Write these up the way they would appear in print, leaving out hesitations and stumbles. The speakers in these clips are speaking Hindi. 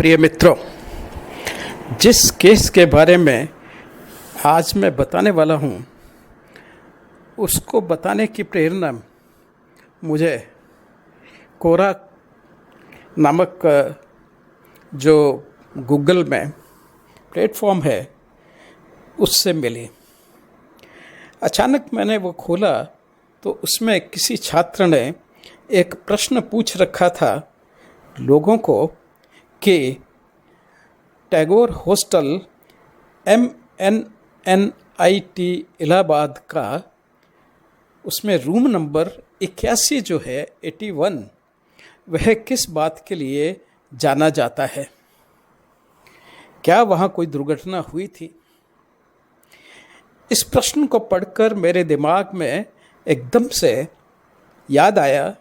प्रिय मित्रों, जिस केस के बारे में आज मैं बताने वाला हूँ, उसको बताने की प्रेरणा मुझे कोरा नामक जो गूगल में प्लेटफॉर्म है उससे मिली। अचानक मैंने वो खोला तो उसमें किसी छात्र ने एक प्रश्न पूछ रखा था लोगों को कि टैगोर हॉस्टल MNNIT इलाहाबाद का उसमें रूम नंबर 81 जो है 81, वह किस बात के लिए जाना जाता है? क्या वहाँ कोई दुर्घटना हुई थी? इस प्रश्न को पढ़कर मेरे दिमाग में एकदम से याद आया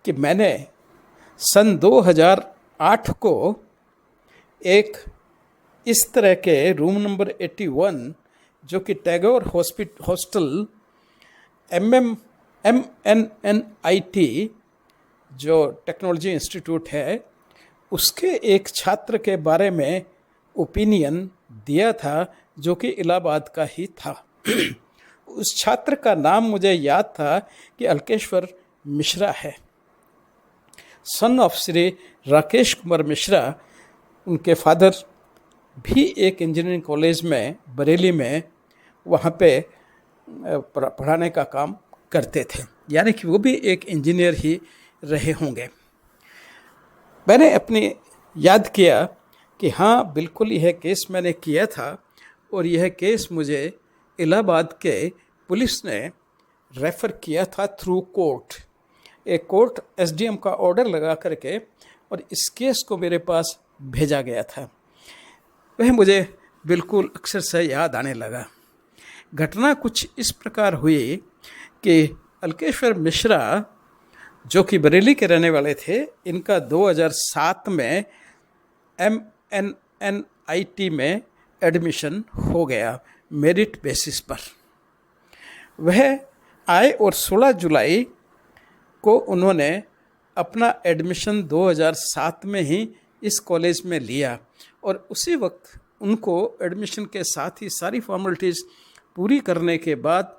कि मैंने सन 2008 को एक इस तरह के रूम नंबर 81 जो कि टैगोर हॉस्टल MNNIT जो टेक्नोलॉजी इंस्टीट्यूट है उसके एक छात्र के बारे में ओपिनियन दिया था जो कि इलाहाबाद का ही था। उस छात्र का नाम मुझे याद था कि अलकेश्वर मिश्रा है, सन ऑफ श्री राकेश कुमार मिश्रा। उनके फादर भी एक इंजीनियरिंग कॉलेज में बरेली में वहाँ पे पढ़ाने का काम करते थे, यानी कि वो भी एक इंजीनियर ही रहे होंगे। मैंने अपनी याद किया कि हाँ, बिल्कुल यह केस मैंने किया था और यह केस मुझे इलाहाबाद के पुलिस ने रेफ़र किया था थ्रू कोर्ट। एक कोर्ट SDM का ऑर्डर लगा करके और इस केस को मेरे पास भेजा गया था। वह मुझे बिल्कुल अक्सर से याद आने लगा। घटना कुछ इस प्रकार हुई कि अलकेश्वर मिश्रा जो कि बरेली के रहने वाले थे, इनका 2007 में MNNIT में एडमिशन हो गया मेरिट बेसिस पर। वह आए और 16 जुलाई को उन्होंने अपना एडमिशन 2007 में ही इस कॉलेज में लिया और उसी वक्त उनको एडमिशन के साथ ही सारी फॉर्मेलिटीज़ पूरी करने के बाद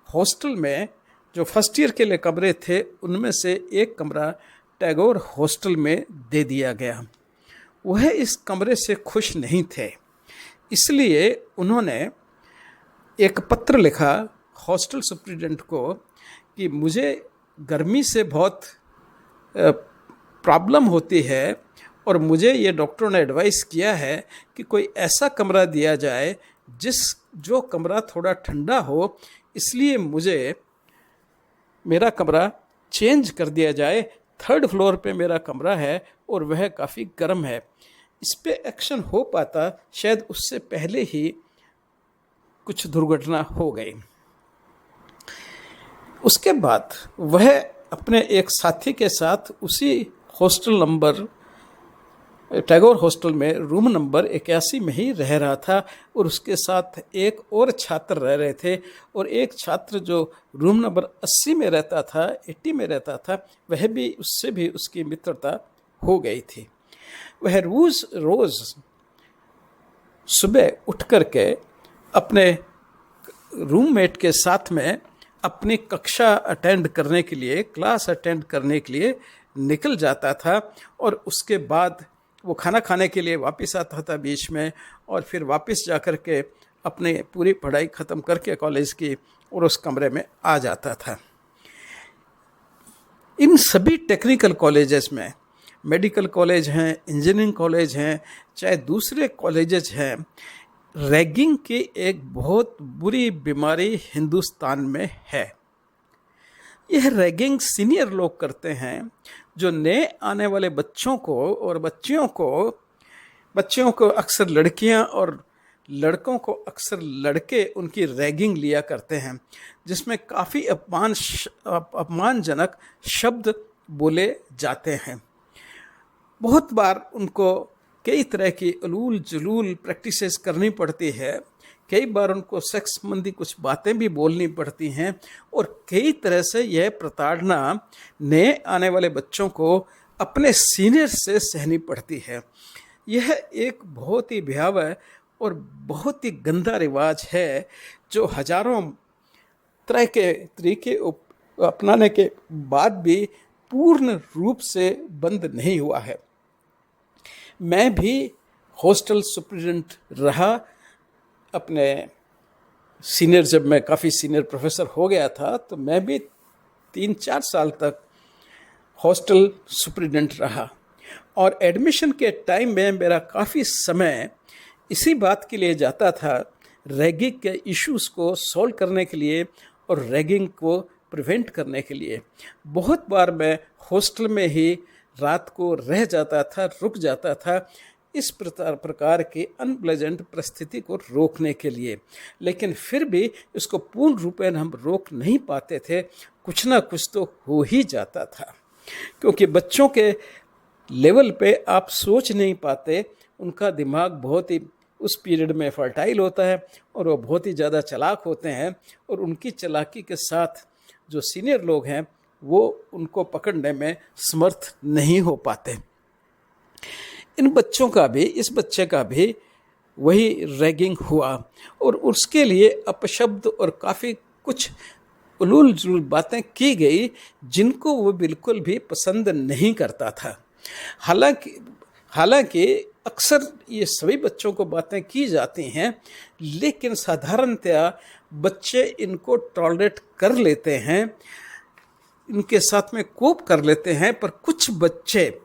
हॉस्टल में जो फर्स्ट ईयर के लिए कमरे थे उनमें से एक कमरा टैगोर हॉस्टल में दे दिया गया। वह इस कमरे से खुश नहीं थे, इसलिए उन्होंने एक पत्र लिखा हॉस्टल सुप्रिटेंडेंट को कि मुझे गर्मी से बहुत प्रॉब्लम होती है और मुझे ये डॉक्टरों ने एडवाइस किया है कि कोई ऐसा कमरा दिया जाए जो कमरा थोड़ा ठंडा हो, इसलिए मुझे मेरा कमरा चेंज कर दिया जाए। 3rd फ्लोर पे मेरा कमरा है और वह काफ़ी गर्म है। इस पे एक्शन हो पाता, शायद उससे पहले ही कुछ दुर्घटना हो गई। उसके बाद वह अपने एक साथी के साथ उसी हॉस्टल नंबर टैगोर हॉस्टल में रूम नंबर 81 में ही रह रहा था और उसके साथ एक और छात्र रह रहे थे और एक छात्र जो रूम नंबर 80 में रहता था, 80 में रहता था, वह भी उससे भी उसकी मित्रता हो गई थी। वह रोज़ सुबह उठ करके अपने रूममेट के साथ में अपनी कक्षा अटेंड करने के लिए, क्लास अटेंड करने के लिए निकल जाता था और उसके बाद वो खाना खाने के लिए वापस आता था बीच में और फिर वापस जा कर के अपने पूरी पढ़ाई ख़त्म करके कॉलेज की और उस कमरे में आ जाता था। इन सभी टेक्निकल कॉलेजेस में, मेडिकल कॉलेज हैं, इंजीनियरिंग कॉलेज हैं, चाहे दूसरे कॉलेजेस हैं, रैगिंग की एक बहुत बुरी बीमारी हिंदुस्तान में है। यह रैगिंग सीनियर लोग करते हैं जो नए आने वाले बच्चों को अक्सर लड़कियां और लड़कों को अक्सर लड़के उनकी रैगिंग लिया करते हैं, जिसमें काफ़ी अपमानजनक शब्द बोले जाते हैं। बहुत बार उनको कई तरह की उलूल जुलूल प्रैक्टिसेस करनी पड़ती है, कई बार उनको सेक्स संबंधी कुछ बातें भी बोलनी पड़ती हैं और कई तरह से यह प्रताड़ना नए आने वाले बच्चों को अपने सीनियर से सहनी पड़ती है। यह एक बहुत ही भयावह और बहुत ही गंदा रिवाज है जो हजारों तरह के तरीके अपनाने के बाद भी पूर्ण रूप से बंद नहीं हुआ है। मैं भी हॉस्टल सुप्रिटेंडेंट रहा अपने सीनियर, जब मैं काफ़ी सीनियर प्रोफेसर हो गया था तो मैं भी 3-4 साल तक हॉस्टल सुप्रिटेंडेंट रहा। और एडमिशन के टाइम में मेरा काफ़ी समय इसी बात के लिए जाता था, रैगिंग के इश्यूज़ को सॉल्व करने के लिए और रैगिंग को प्रिवेंट करने के लिए। बहुत बार मैं हॉस्टल में ही रात को रह जाता था, रुक जाता था, इस प्रकार की अनप्लेजेंट परिस्थिति को रोकने के लिए। लेकिन फिर भी इसको पूर्ण रूपेण हम रोक नहीं पाते थे, कुछ ना कुछ तो हो ही जाता था, क्योंकि बच्चों के लेवल पे आप सोच नहीं पाते। उनका दिमाग बहुत ही उस पीरियड में फर्टाइल होता है और वो बहुत ही ज़्यादा चालाक होते हैं, और उनकी चालाकी के साथ जो सीनियर लोग हैं वो उनको पकड़ने में समर्थ नहीं हो पाते। इन बच्चों का भी, इस बच्चे का भी वही रैगिंग हुआ, और उसके लिए अपशब्द और काफ़ी कुछ उलूल जुलूल बातें की गई जिनको वो बिल्कुल भी पसंद नहीं करता था। हालांकि अक्सर ये सभी बच्चों को बातें की जाती हैं, लेकिन साधारणतया बच्चे इनको टॉलरेट कर लेते हैं, इनके साथ में कोप कर लेते हैं। पर कुछ बच्चे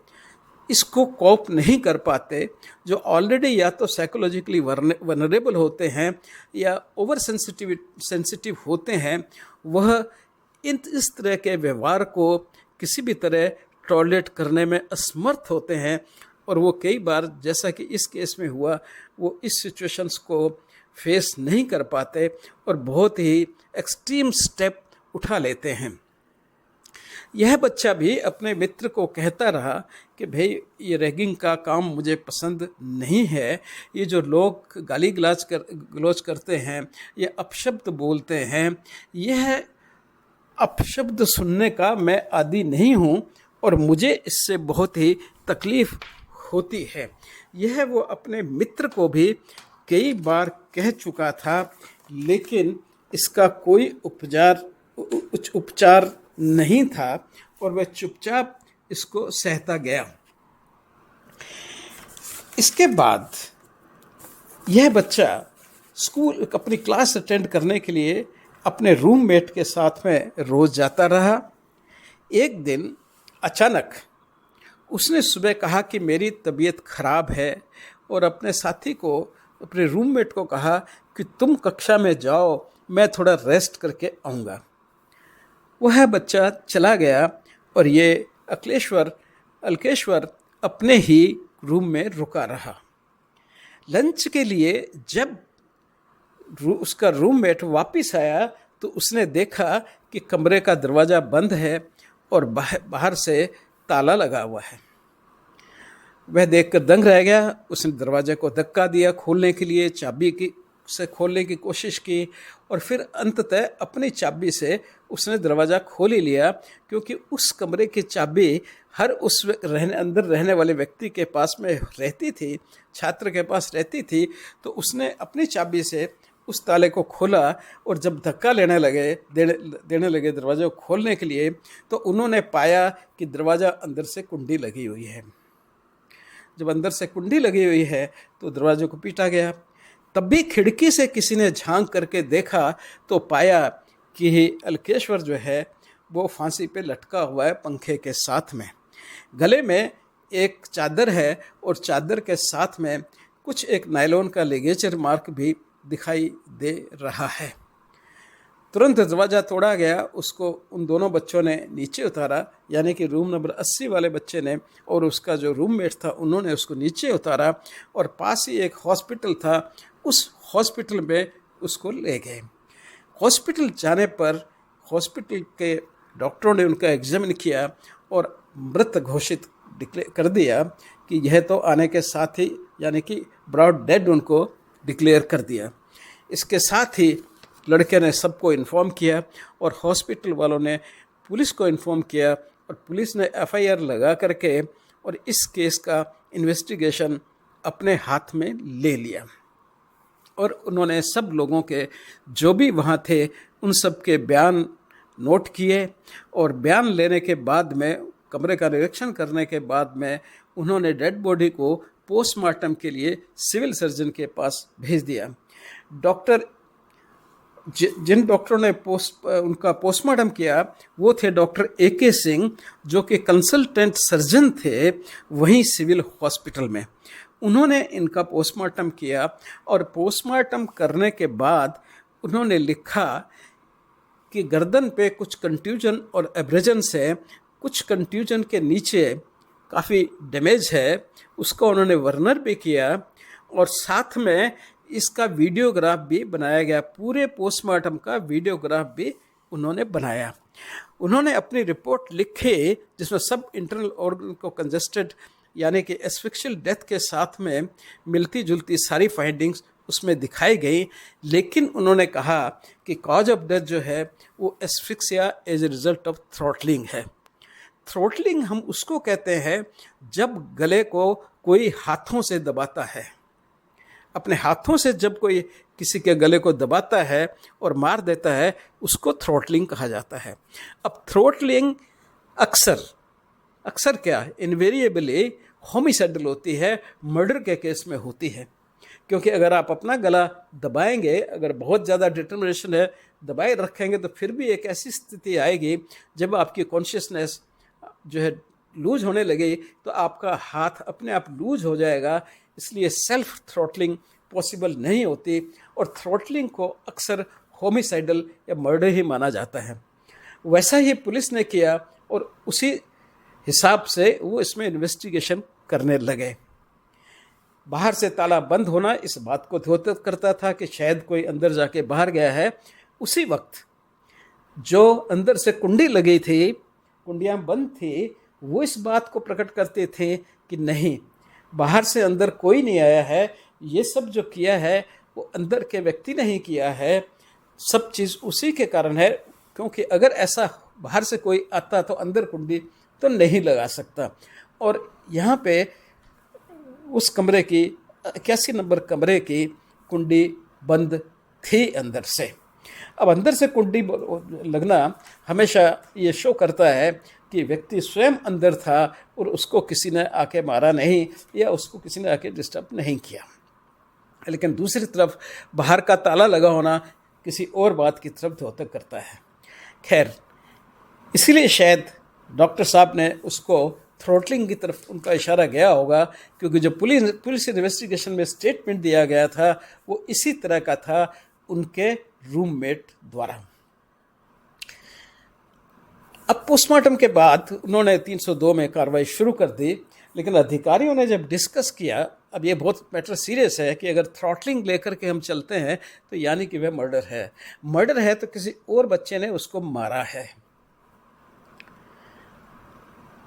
इसको कोप नहीं कर पाते, जो ऑलरेडी या तो साइकोलॉजिकली वनरेबल होते हैं या ओवर सेंसिटिव होते हैं। वह इस तरह के व्यवहार को किसी भी तरह टॉलरेट करने में असमर्थ होते हैं, और वो कई बार, जैसा कि इस केस में हुआ, वो इस सिचुएशंस को फेस नहीं कर पाते और बहुत ही एक्सट्रीम स्टेप उठा लेते हैं। यह बच्चा भी अपने मित्र को कहता रहा कि भाई ये रैगिंग का काम मुझे पसंद नहीं है, ये जो लोग गाली गलौज करते हैं, ये अपशब्द बोलते हैं, यह अपशब्द सुनने का मैं आदी नहीं हूँ और मुझे इससे बहुत ही तकलीफ़ होती है। यह वो अपने मित्र को भी कई बार कह चुका था, लेकिन इसका कोई उपचार नहीं था और वह चुपचाप इसको सहता गया। इसके बाद यह बच्चा स्कूल अपनी क्लास अटेंड करने के लिए अपने रूममेट के साथ में रोज़ जाता रहा। एक दिन अचानक उसने सुबह कहा कि मेरी तबीयत खराब है, और अपने साथी को, अपने रूममेट को कहा कि तुम कक्षा में जाओ, मैं थोड़ा रेस्ट करके आऊँगा। वह बच्चा चला गया और ये अल्केश्वर अपने ही रूम में रुका रहा। लंच के लिए जब उसका रूममेट वापस आया तो उसने देखा कि कमरे का दरवाज़ा बंद है और बाहर से ताला लगा हुआ है। वह देखकर दंग रह गया। उसने दरवाजे को धक्का दिया खोलने के लिए, चाबी से खोलने की कोशिश की, और फिर अंततः अपनी चाबी से उसने दरवाज़ा खोल ही लिया, क्योंकि उस कमरे की चाबी हर उस अंदर रहने वाले व्यक्ति के पास में रहती थी, छात्र के पास रहती थी। तो उसने अपनी चाबी से उस ताले को खोला, और जब धक्का देने लगे दरवाजे को खोलने के लिए, तो उन्होंने पाया कि दरवाज़ा अंदर से कुंडी लगी हुई है। जब अंदर से कुंडी लगी हुई है तो दरवाजे को पीटा गया। तब भी खिड़की से किसी ने झांक करके देखा तो पाया कि अल्केश्वर जो है वो फांसी पे लटका हुआ है पंखे के साथ में। गले में एक चादर है और चादर के साथ में कुछ एक नायलॉन का लिगेचर मार्क भी दिखाई दे रहा है। तुरंत दरवाज़ा तोड़ा गया, उसको उन दोनों बच्चों ने नीचे उतारा, यानी कि रूम नंबर 80 वाले बच्चे ने और उसका जो रूममेट था उन्होंने उसको नीचे उतारा, और पास ही एक हॉस्पिटल था, उस हॉस्पिटल में उसको ले गए। हॉस्पिटल जाने पर हॉस्पिटल के डॉक्टरों ने उनका एग्जामिन किया और मृत घोषित कर दिया कि यह तो आने के साथ ही, यानी कि ब्रॉड डेड उनको डिक्लेयर कर दिया। इसके साथ ही लड़के ने सबको इन्फॉर्म किया और हॉस्पिटल वालों ने पुलिस को इन्फॉर्म किया, और पुलिस ने FIR लगा करके और इस केस का इन्वेस्टिगेशन अपने हाथ में ले लिया और उन्होंने सब लोगों के जो भी वहाँ थे उन सब के बयान नोट किए और बयान लेने के बाद में, कमरे का निरीक्षण करने के बाद में, उन्होंने डेड बॉडी को पोस्टमार्टम के लिए सिविल सर्जन के पास भेज दिया। डॉक्टर जिन डॉक्टरों ने उनका पोस्टमार्टम किया वो थे डॉक्टर AK सिंह, जो कि कंसल्टेंट सर्जन थे वहीं सिविल हॉस्पिटल में। उन्होंने इनका पोस्टमार्टम किया और पोस्टमार्टम करने के बाद उन्होंने लिखा कि गर्दन पे कुछ कंट्यूजन और एब्रेजन है, कुछ कंट्यूजन के नीचे काफ़ी डैमेज है, उसका उन्होंने वर्णन भी किया और साथ में इसका वीडियोग्राफ भी बनाया गया। पूरे पोस्टमार्टम का वीडियोग्राफ भी उन्होंने बनाया। उन्होंने अपनी रिपोर्ट लिखी जिसमें सब इंटरनल ऑर्गन को कंजेस्टेड यानी कि एस्फिक्शियल डेथ के साथ में मिलती जुलती सारी फाइंडिंग्स उसमें दिखाई गई, लेकिन उन्होंने कहा कि कॉज ऑफ डेथ जो है वो asphyxia as a result of throttling है। थ्रॉटलिंग हम उसको कहते हैं जब गले को कोई हाथों से दबाता है, अपने हाथों से जब कोई किसी के गले को दबाता है और मार देता है, उसको थ्रॉटलिंग कहा जाता है। अब थ्रॉटलिंग अक्सर क्या इनवेरिएबली होमिसाइडल होती है, मर्डर के केस में होती है, क्योंकि अगर आप अपना गला दबाएंगे, अगर बहुत ज़्यादा डिटर्मिनेशन है, दबाए रखेंगे, तो फिर भी एक ऐसी स्थिति आएगी जब आपकी कॉन्शियसनेस जो है लूज होने लगी तो आपका हाथ अपने आप लूज हो जाएगा। इसलिए सेल्फ थ्रॉटलिंग पॉसिबल नहीं होती और थ्रॉटलिंग को अक्सर होमिसाइडल या मर्डर ही माना जाता है। वैसा ही पुलिस ने किया और उसी हिसाब से वो इसमें इन्वेस्टिगेशन करने लगे। बाहर से ताला बंद होना इस बात को द्योतित करता था कि शायद कोई अंदर जाके बाहर गया है। उसी वक्त जो अंदर से कुंडी लगी थी, कुंडियाँ बंद थी, वो इस बात को प्रकट करते थे कि नहीं, बाहर से अंदर कोई नहीं आया है, ये सब जो किया है वो अंदर के व्यक्ति नहीं किया है, सब चीज़ उसी के कारण है, क्योंकि अगर ऐसा बाहर से कोई आता तो अंदर कुंडी तो नहीं लगा सकता। और यहाँ पे उस कमरे की 81 नंबर कमरे की कुंडी बंद थी अंदर से। अब अंदर से कुंडी लगना हमेशा ये शो करता है कि व्यक्ति स्वयं अंदर था और उसको किसी ने आके मारा नहीं या उसको किसी ने आके डिस्टर्ब नहीं किया। लेकिन दूसरी तरफ बाहर का ताला लगा होना किसी और बात की तरफ द्योतक करता है। खैर, इसीलिए शायद डॉक्टर साहब ने उसको थ्रॉटलिंग की तरफ उनका इशारा गया होगा, क्योंकि जो पुलिस इन्वेस्टिगेशन में स्टेटमेंट दिया गया था वो इसी तरह का था उनके रूममेट द्वारा। अब पोस्टमार्टम के बाद उन्होंने 302 में कार्रवाई शुरू कर दी, लेकिन अधिकारियों ने जब डिस्कस किया, अब ये बहुत मैटर सीरियस है कि अगर थ्रॉटलिंग लेकर के हम चलते हैं तो यानी कि वह मर्डर है तो किसी और बच्चे ने उसको मारा है।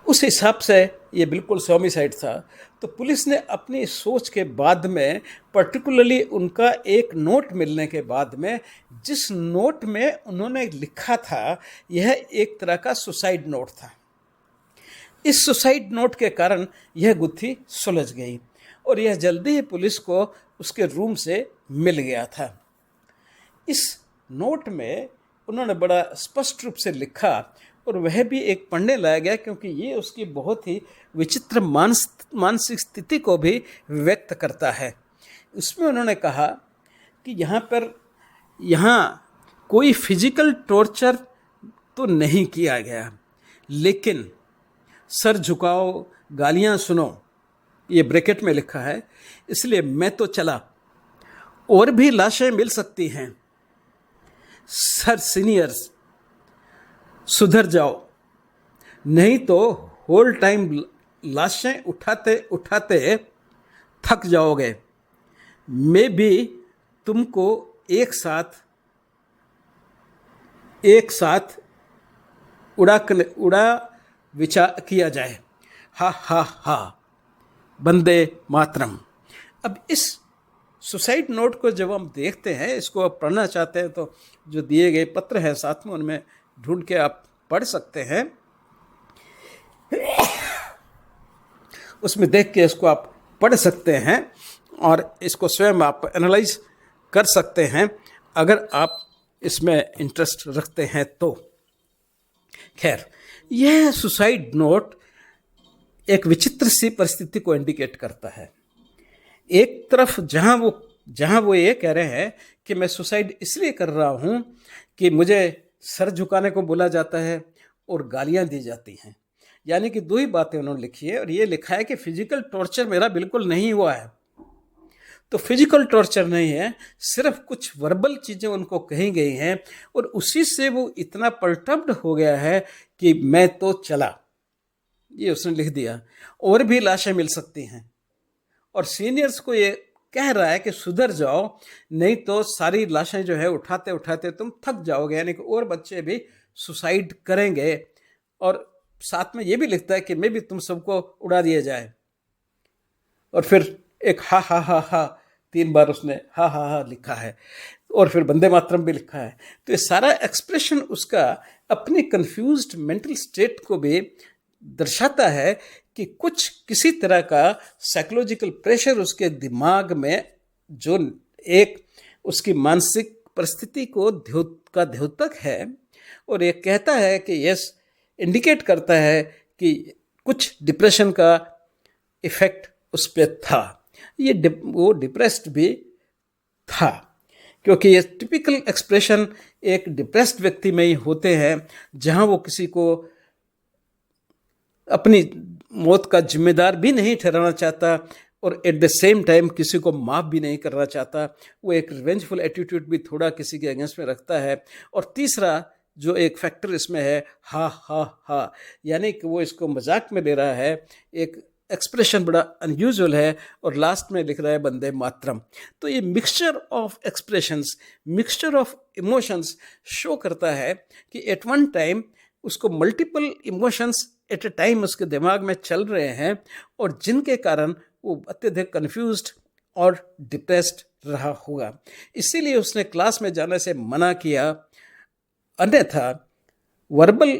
उस हिसाब से ये बिल्कुल होमिसाइड था। तो पुलिस ने अपनी सोच के बाद में, पर्टिकुलरली उनका एक नोट मिलने के बाद में, जिस नोट में उन्होंने लिखा था यह एक तरह का सुसाइड नोट था। इस सुसाइड नोट के कारण यह गुत्थी सुलझ गई और यह जल्दी ही पुलिस को उसके रूम से मिल गया था। इस नोट में उन्होंने बड़ा स्पष्ट रूप से लिखा और वह भी एक पढ़ने लाया गया, क्योंकि ये उसकी बहुत ही विचित्र मानसिक स्थिति को भी व्यक्त करता है। उसमें उन्होंने कहा कि यहाँ कोई फिजिकल टॉर्चर तो नहीं किया गया, लेकिन सर झुकाओ, गालियाँ सुनो, ये ब्रैकेट में लिखा है, इसलिए मैं तो चला, और भी लाशें मिल सकती हैं। सर सीनियर्स, सुधर जाओ, नहीं तो होल टाइम लाशें उठाते उठाते थक जाओगे। मैं भी तुमको एक साथ उड़ा विचार किया जाए। हा हा हा, बंदे मातरम। अब इस सुसाइड नोट को जब हम देखते हैं, इसको आप पढ़ना चाहते हैं तो जो दिए गए पत्र हैं साथ में, उनमें ढूंढ के आप पढ़ सकते हैं। उसमें देख के इसको आप पढ़ सकते हैं और इसको स्वयं आप एनालाइज कर सकते हैं अगर आप इसमें इंटरेस्ट रखते हैं तो। खैर, यह सुसाइड नोट एक विचित्र सी परिस्थिति को इंडिकेट करता है। एक तरफ जहां वो ये कह रहे हैं कि मैं सुसाइड इसलिए कर रहा हूं कि मुझे सर झुकाने को बोला जाता है और गालियां दी जाती हैं, यानी कि दो ही बातें उन्होंने लिखी है। और ये लिखा है कि फिजिकल टॉर्चर मेरा बिल्कुल नहीं हुआ है। तो फिजिकल टॉर्चर नहीं है, सिर्फ कुछ वर्बल चीज़ें उनको कही गई हैं और उसी से वो इतना पर्टर्ब्ड हो गया है कि मैं तो चला, ये उसने लिख दिया। और भी लाशें मिल सकती हैं और सीनियर्स को ये कह रहा है कि सुधर जाओ, नहीं तो सारी लाशें जो है उठाते उठाते तुम थक जाओगे, यानी कि और बच्चे भी सुसाइड करेंगे। और साथ में ये भी लिखता है कि मैं भी तुम सबको उड़ा दिया जाए। और फिर एक हा हा हा हा 3 बार उसने हा हा हा लिखा है और फिर वंदे मातरम भी लिखा है। तो ये सारा एक्सप्रेशन उसका अपनी कंफ्यूज्ड मेंटल स्टेट को भी दर्शाता है कि कुछ किसी तरह का साइकोलॉजिकल प्रेशर उसके दिमाग में, जो एक उसकी मानसिक परिस्थिति को द्योतक है और ये कहता है कि यस, इंडिकेट करता है कि कुछ डिप्रेशन का इफेक्ट उस पर था। वो डिप्रेस्ड भी था, क्योंकि ये टिपिकल एक्सप्रेशन एक डिप्रेस्ड व्यक्ति में ही होते हैं, जहां वो किसी को अपनी मौत का जिम्मेदार भी नहीं ठहराना चाहता और एट द सेम टाइम किसी को माफ़ भी नहीं करना चाहता। वो एक रिवेंजफुल एटीट्यूड भी थोड़ा किसी के अगेंस्ट में रखता है। और तीसरा जो एक फैक्टर इसमें है, हा हा हा, यानी कि वो इसको मजाक में ले रहा है। एक एक्सप्रेशन बड़ा अनयूजुअल है और लास्ट में लिख रहा है वंदे मातरम। तो ये mixture of expressions, mixture of emotions show करता है कि एट वन टाइम उसको multiple emotions at A time उसके दिमाग में चल रहे हैं और जिनके कारण वो अत्यधिक कन्फ्यूज्ड और डिप्रेस्ड रहा होगा। इसीलिए उसने क्लास में जाने से मना किया। अन्यथा वर्बल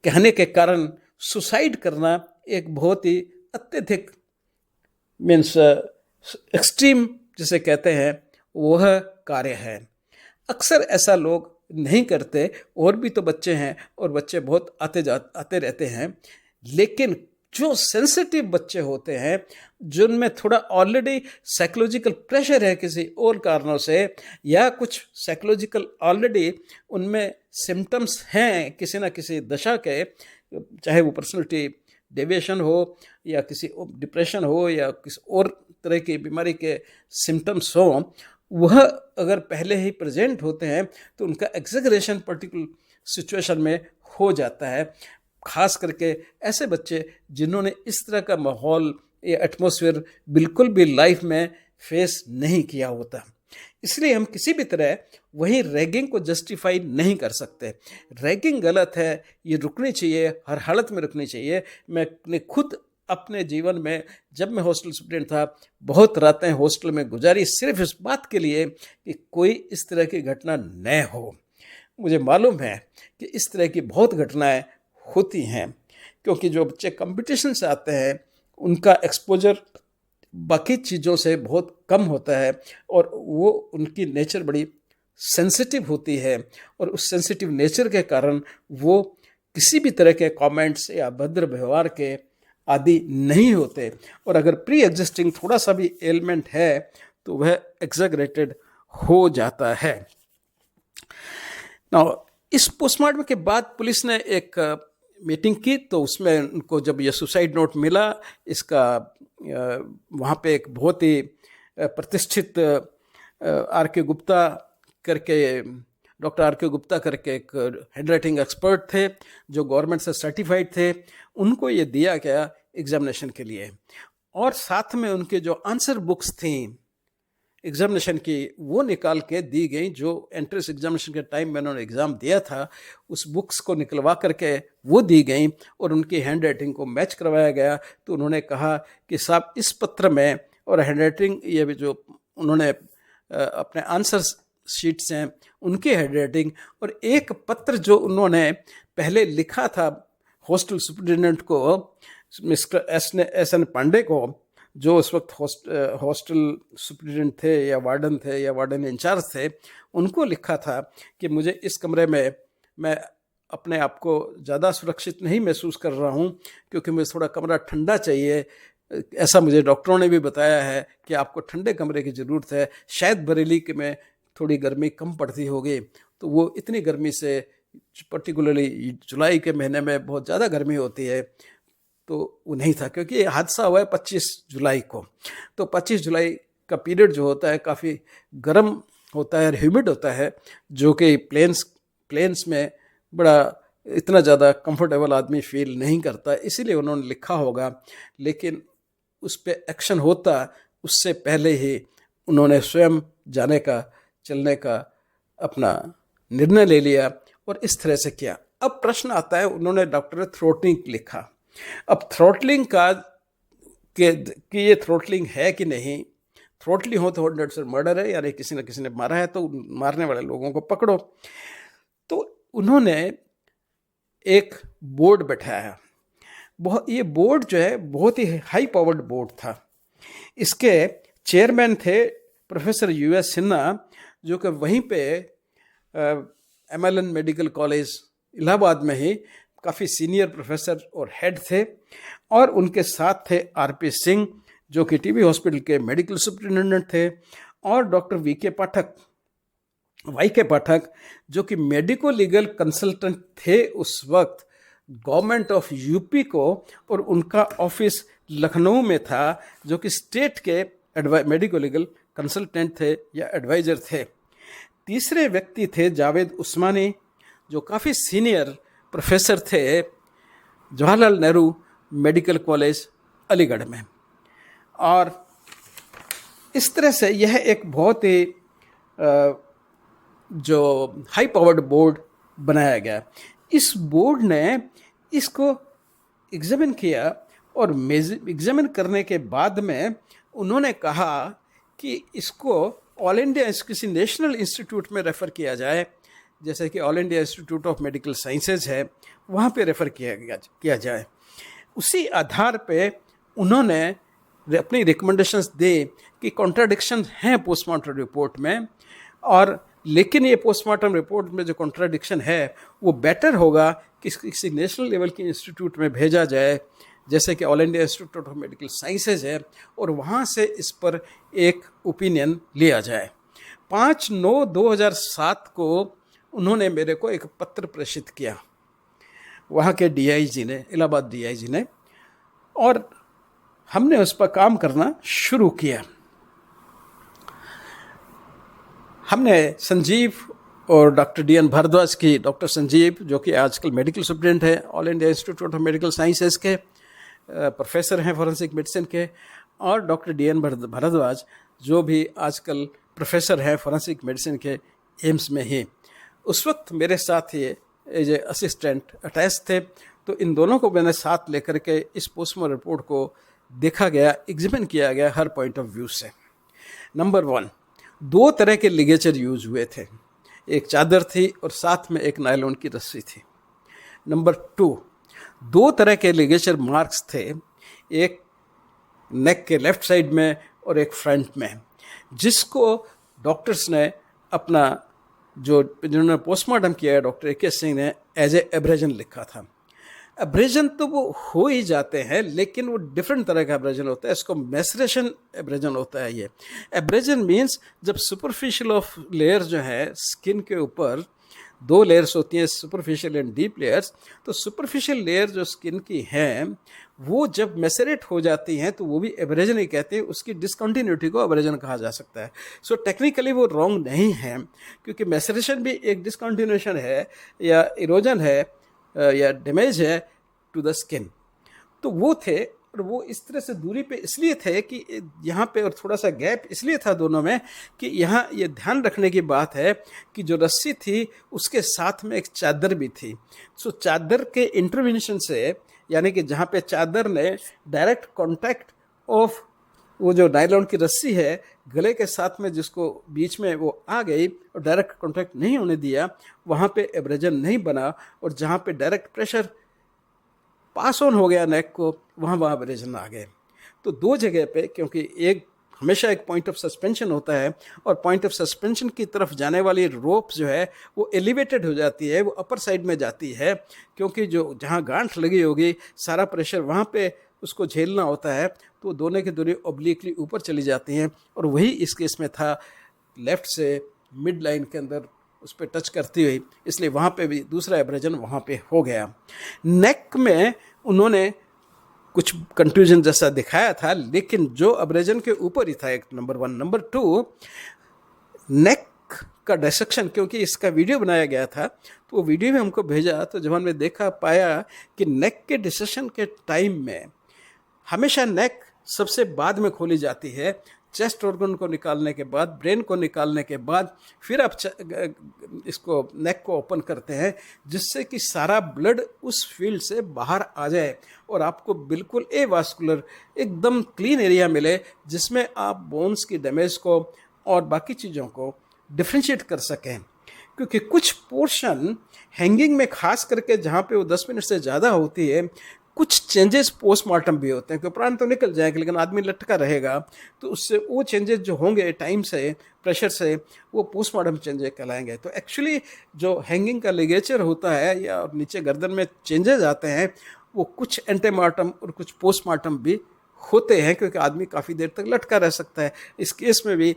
कहने के कारण सुसाइड करना एक बहुत ही अत्यधिक मीन्स एक्सट्रीम जिसे कहते हैं वह कार्य है। अक्सर ऐसा लोग नहीं करते, और भी तो बच्चे हैं और बच्चे बहुत आते रहते हैं, लेकिन जो सेंसिटिव बच्चे होते हैं, जिनमें थोड़ा ऑलरेडी साइकोलॉजिकल प्रेशर है किसी और कारणों से, या कुछ साइकोलॉजिकल ऑलरेडी उनमें सिम्टम्स हैं किसी न किसी दशा के, चाहे वो पर्सनैलिटी डेविएशन हो या किसी डिप्रेशन हो या किसी और तरह की बीमारी के सिम्टम्स हो, वह अगर पहले ही प्रेजेंट होते हैं तो उनका एग्जैगरेशन पर्टिकुलर सिचुएशन में हो जाता है। खास करके ऐसे बच्चे जिन्होंने इस तरह का माहौल या एटमॉस्फेयर बिल्कुल भी लाइफ में फेस नहीं किया होता। इसलिए हम किसी भी तरह वही रैगिंग को जस्टिफाई नहीं कर सकते। रैगिंग गलत है, ये रुकनी चाहिए, हर हालत में रुकनी चाहिए। मैंने खुद अपने जीवन में, जब मैं हॉस्टल स्टूडेंट था, बहुत रातें हॉस्टल में गुजारी सिर्फ इस बात के लिए कि कोई इस तरह की घटना न हो। मुझे मालूम है कि इस तरह की बहुत घटनाएं होती हैं, क्योंकि जो बच्चे कंपटीशन से आते हैं उनका एक्सपोजर बाकी चीज़ों से बहुत कम होता है और वो उनकी नेचर बड़ी सेंसिटिव होती है और उस सेंसिटिव नेचर के कारण वो किसी भी तरह के कमेंट्स या भद्र व्यवहार के आदि नहीं होते। और अगर प्री एग्जिस्टिंग थोड़ा सा भी एलिमेंट है तो वह एग्जैगरेटेड हो जाता है। नाउ इस पोस्टमार्टम के बाद पुलिस ने एक मीटिंग की, तो उसमें उनको जब ये सुसाइड नोट मिला, इसका वहाँ पे एक बहुत ही प्रतिष्ठित आर.के. गुप्ता करके, डॉक्टर आर.के. गुप्ता करके एक हैंडराइटिंग एक्सपर्ट थे जो गवर्नमेंट से सर्टिफाइड थे, उनको ये दिया गया एग्जामिनेशन के लिए। और साथ में उनके जो आंसर बुक्स थी एग्जामिनेशन की वो निकाल के दी गई, जो एंट्रेंस एग्जामिनेशन के टाइम में उन्होंने एग्ज़ाम दिया था, उस बुक्स को निकलवा करके वो दी गई और उनकी हैंड राइटिंग को मैच करवाया गया। तो उन्होंने कहा कि साहब इस पत्र में और हैंड राइटिंग, ये भी जो उन्होंने अपने आंसर शीट्स हैं उनकी हैंड राइटिंग, और एक पत्र जो उन्होंने पहले लिखा था हॉस्टल सुपरिटेंडेंट को, मिस्टर एस एन पांडे को, जो उस वक्त हॉस्टल सुप्रिटेंडेंट थे या वार्डन इंचार्ज थे, उनको लिखा था कि मुझे इस कमरे में मैं अपने आप को ज़्यादा सुरक्षित नहीं महसूस कर रहा हूँ, क्योंकि मुझे थोड़ा कमरा ठंडा चाहिए। ऐसा मुझे डॉक्टरों ने भी बताया है कि आपको ठंडे कमरे की ज़रूरत है, शायद बरेली के में थोड़ी गर्मी कम पड़ती होगी। तो वो इतनी गर्मी से, पर्टिकुलरली जुलाई के महीने में बहुत ज़्यादा गर्मी होती है, तो वो नहीं था, क्योंकि ये हादसा हुआ है 25 जुलाई को। तो 25 जुलाई का पीरियड जो होता है काफ़ी गर्म होता है और ह्यूमिड होता है, जो कि प्लेन्स में बड़ा इतना ज़्यादा कंफर्टेबल आदमी फील नहीं करता, इसीलिए उन्होंने लिखा होगा। लेकिन उस पर एक्शन होता उससे पहले ही उन्होंने स्वयं जाने का, चलने का अपना निर्णय ले लिया और इस तरह से किया। अब प्रश्न आता है, उन्होंने डॉक्टर थ्रोटलिंग लिखा। अब थ्रोटलिंग का कि ये थ्रोटलिंग है कि नहीं, थ्रोटलिंग हो तो डेट्स मर्डर है, यानी किसी न किसी ने मारा है, तो मारने वाले लोगों को पकड़ो। तो उन्होंने एक बोर्ड बैठाया। ये बोर्ड जो है बहुत ही हाई पावर्ड बोर्ड था। इसके चेयरमैन थे प्रोफेसर US सिन्हा, जो कि वहीं पे MLN मेडिकल कॉलेज इलाहाबाद में ही काफ़ी सीनियर प्रोफेसर और हेड थे। और उनके साथ थे RP सिंह, जो कि TB हॉस्पिटल के मेडिकल सुप्रिटेंडेंट थे, और डॉक्टर वाई के पाठक, जो कि मेडिको लीगल कंसल्टेंट थे उस वक्त गवर्नमेंट ऑफ यूपी को, और उनका ऑफिस लखनऊ में था, जो कि स्टेट के मेडिको लीगल कंसल्टेंट थे या एडवाइजर थे। तीसरे व्यक्ति थे जावेद उस्मानी, जो काफ़ी सीनियर प्रोफेसर थे जवाहरलाल नेहरू मेडिकल कॉलेज अलीगढ़ में। और इस तरह से यह एक बहुत ही जो हाई पावर्ड बोर्ड बनाया गया। इस बोर्ड ने इसको एग्जामिन किया, और एग्जामिन करने के बाद में उन्होंने कहा कि इसको ऑल इंडिया किसी नेशनल इंस्टीट्यूट में रेफ़र किया जाए, जैसे कि all India institute of medical sciences है, वहाँ पे रेफ़र किया जाए। उसी आधार पे उन्होंने अपनी रिकमेंडेशंस दी कि कॉन्ट्राडिक्शन हैं पोस्टमार्टम रिपोर्ट में, और लेकिन ये पोस्टमार्टम रिपोर्ट में जो कॉन्ट्राडिक्शन है वो बेटर होगा कि किसी नेशनल लेवल के इंस्टीट्यूट में भेजा जाए, जैसे कि all India institute of medical sciences है, और वहाँ से इस पर एक ओपिनियन लिया जाए। 5/9/2007 को उन्होंने मेरे को एक पत्र प्रेषित किया, वहाँ के DIG ने, इलाहाबाद DIG ने, और हमने उस पर काम करना शुरू किया। हमने संजीव और डॉक्टर DN भारद्वाज की, डॉक्टर संजीव जो कि आजकल मेडिकल सुप्रिटेंडेंट है all India institute of medical sciences के, प्रोफेसर हैं फॉरेंसिक मेडिसिन के, और डॉक्टर DN भारद्वाज जो भी आजकल प्रोफेसर हैं फॉरेंसिक मेडिसिन के एम्स में ही, उस वक्त मेरे साथ ये एज ए असिस्टेंट अटैच थे। तो इन दोनों को मैंने साथ लेकर के इस पोस्टमार्टम रिपोर्ट को देखा गया, एग्जामिन किया गया हर पॉइंट ऑफ व्यू से। नंबर 1, 2 तरह के लिगेचर यूज हुए थे, एक चादर थी और साथ में एक नायलॉन की रस्सी थी। नंबर 2, 2 तरह के लिगेचर मार्क्स थे, एक नेक के लेफ्ट साइड में और एक फ्रंट में, जिसको डॉक्टर्स ने अपना जिन्होंने पोस्टमार्टम किया है डॉक्टर AK सिंह ने एज ए एब्रेजन लिखा था। एब्रेजन तो वो हो ही जाते हैं, लेकिन वो डिफरेंट तरह का एब्रेजन होता है, इसको मैसरेशन एब्रेजन होता है। ये एब्रेजन मीन्स जब सुपरफिशियल ऑफ लेयर जो है स्किन के ऊपर 2 लेयर्स होती हैं, सुपरफिशियल एंड डीप लेयर्स, तो सुपरफिशियल लेयर जो स्किन की हैं वो जब मैसरेट हो जाती हैं तो वो भी एब्रेजन ही कहते हैं, उसकी डिसकंटिन्यूटी को एब्रेजन कहा जा सकता है। सो टेक्निकली वो रॉन्ग नहीं है, क्योंकि मैसरेशन भी एक डिसकंटिन्यूशन है या इरोजन है या डैमेज है टू द स्किन। तो वो थे, और वो इस तरह से दूरी पे इसलिए थे कि यहाँ पे, और थोड़ा सा गैप इसलिए था दोनों में कि यहाँ ये ध्यान रखने की बात है कि जो रस्सी थी उसके साथ में एक चादर भी थी। सो चादर के इंटरवेंशन से, यानी कि जहाँ पे चादर ने डायरेक्ट कांटेक्ट ऑफ वो जो नायलॉन की रस्सी है गले के साथ में, जिसको बीच में वो आ गई और डायरेक्ट कांटेक्ट नहीं होने दिया, वहाँ पे एब्रेजन नहीं बना, और जहाँ पे डायरेक्ट प्रेशर पास ऑन हो गया नेक को, वहाँ एब्रेजन आ गए। तो दो जगह पे, क्योंकि एक हमेशा एक पॉइंट ऑफ सस्पेंशन होता है और पॉइंट ऑफ सस्पेंशन की तरफ जाने वाली रोप जो है वो एलिवेटेड हो जाती है, वो अपर साइड में जाती है, क्योंकि जो जहाँ गांठ लगी होगी सारा प्रेशर वहाँ पे उसको झेलना होता है, तो दोनों की दूरी ऑब्लिकली ऊपर चली जाती हैं। और वही इस केस में था, लेफ़्ट से मिड लाइन के अंदर उस पर टच करती हुई, इसलिए वहाँ पे भी दूसरा एब्रेजन वहाँ पे हो गया। नेक में उन्होंने कुछ कंफ्यूजन जैसा दिखाया था, लेकिन जो अब्रेजन के ऊपर ही था, एक नंबर 1। नंबर 2, नेक का डिसेक्शन, क्योंकि इसका वीडियो बनाया गया था तो वो वीडियो भी हमको भेजा, तो जब हमने देखा पाया कि नेक के डिसेक्शन के टाइम में हमेशा नेक सबसे बाद में खोली जाती है, चेस्ट ऑर्गन को निकालने के बाद, ब्रेन को निकालने के बाद फिर आप इसको नेक को ओपन करते हैं, जिससे कि सारा ब्लड उस फील्ड से बाहर आ जाए और आपको बिल्कुल एवास्कुलर एकदम क्लीन एरिया मिले, जिसमें आप बोन्स की डैमेज को और बाकी चीज़ों को डिफ्रेंशिएट कर सकें। क्योंकि कुछ पोर्शन हैंगिंग में खास करके जहाँ पे वो 10 मिनट से ज़्यादा होती है, कुछ चेंजेस पोस्टमार्टम भी होते हैं, क्योंकि प्राण तो निकल जाएगा लेकिन आदमी लटका रहेगा, तो उससे वो चेंजेस जो होंगे टाइम से, प्रेशर से, वो पोस्टमार्टम चेंजेस कहलाएंगे। तो एक्चुअली जो हैंगिंग का लिगेचर होता है या नीचे गर्दन में चेंजेस आते हैं, वो कुछ एंटेमार्टम और कुछ पोस्टमार्टम भी होते हैं, क्योंकि आदमी काफ़ी देर तक लटका रह सकता है। इस केस में भी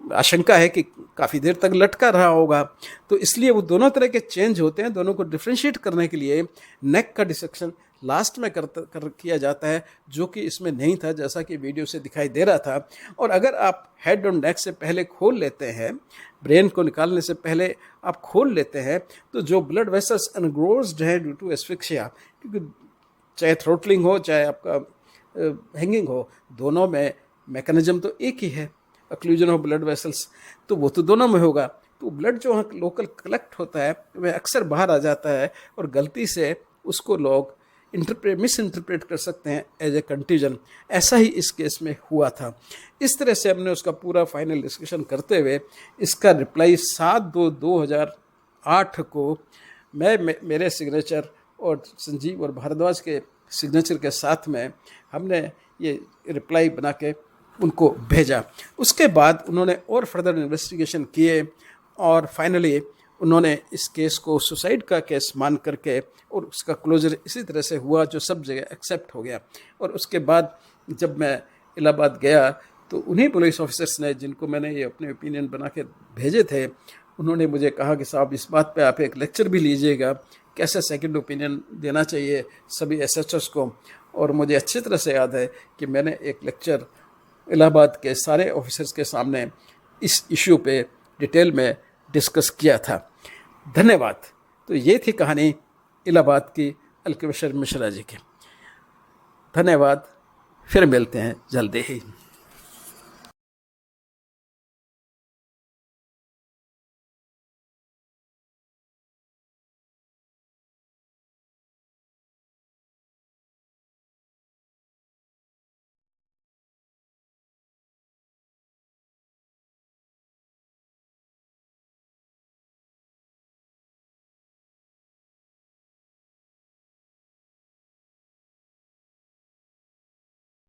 आशंका है कि काफ़ी देर तक लटका रहा होगा, तो इसलिए वो दोनों तरह के चेंज होते हैं। दोनों को डिफ्रेंशिएट करने के लिए नेक का डिसेक्शन लास्ट में किया जाता है, जो कि इसमें नहीं था, जैसा कि वीडियो से दिखाई दे रहा था। और अगर आप हेड और नेक से पहले खोल लेते हैं, ब्रेन को निकालने से पहले आप खोल लेते हैं, तो जो ब्लड वेसल्स एनग्रोज्ड है ड्यू टू एस्फिक्सिया, क्योंकि चाहे थ्रोटलिंग हो चाहे आपका हैंगिंग हो, दोनों में मैकेनिज्म तो एक ही है, अक्लूजन ऑफ ब्लड वेसल्स, तो वो तो दोनों में होगा। तो ब्लड जो वहाँ लोकल कलेक्ट होता है वह अक्सर बाहर आ जाता है और गलती से उसको लोग मिस इंटरप्रेट कर सकते हैं एज ए कंट्यूजन। ऐसा ही इस केस में हुआ था। इस तरह से हमने उसका पूरा फाइनल डिस्कशन करते हुए इसका रिप्लाई 7/2/2008 को मेरे सिग्नेचर और संजीव और भारद्वाज के सिग्नेचर के साथ में हमने ये रिप्लाई बना के उनको भेजा। उसके बाद उन्होंने और फर्दर इन्वेस्टिगेशन किए और फाइनली उन्होंने इस केस को सुसाइड का केस मान करके, और उसका क्लोजर इसी तरह से हुआ जो सब जगह एक्सेप्ट हो गया। और उसके बाद जब मैं इलाहाबाद गया तो उन्हीं पुलिस ऑफिसर्स ने, जिनको मैंने ये अपने ओपिनियन बना के भेजे थे, उन्होंने मुझे कहा कि साहब इस बात पे आप एक लेक्चर भी लीजिएगा, कैसे सेकंड ओपिनियन देना चाहिए सभी एसएचओस को। और मुझे अच्छी तरह से याद है कि मैंने एक लेक्चर इलाहाबाद के सारे ऑफिसर्स के सामने इस इशू पे डिटेल में डिस्कस किया था। धन्यवाद। तो ये थी कहानी इलाहाबाद की अलकेबशर मिश्रा जी की। धन्यवाद। फिर मिलते हैं जल्दी ही।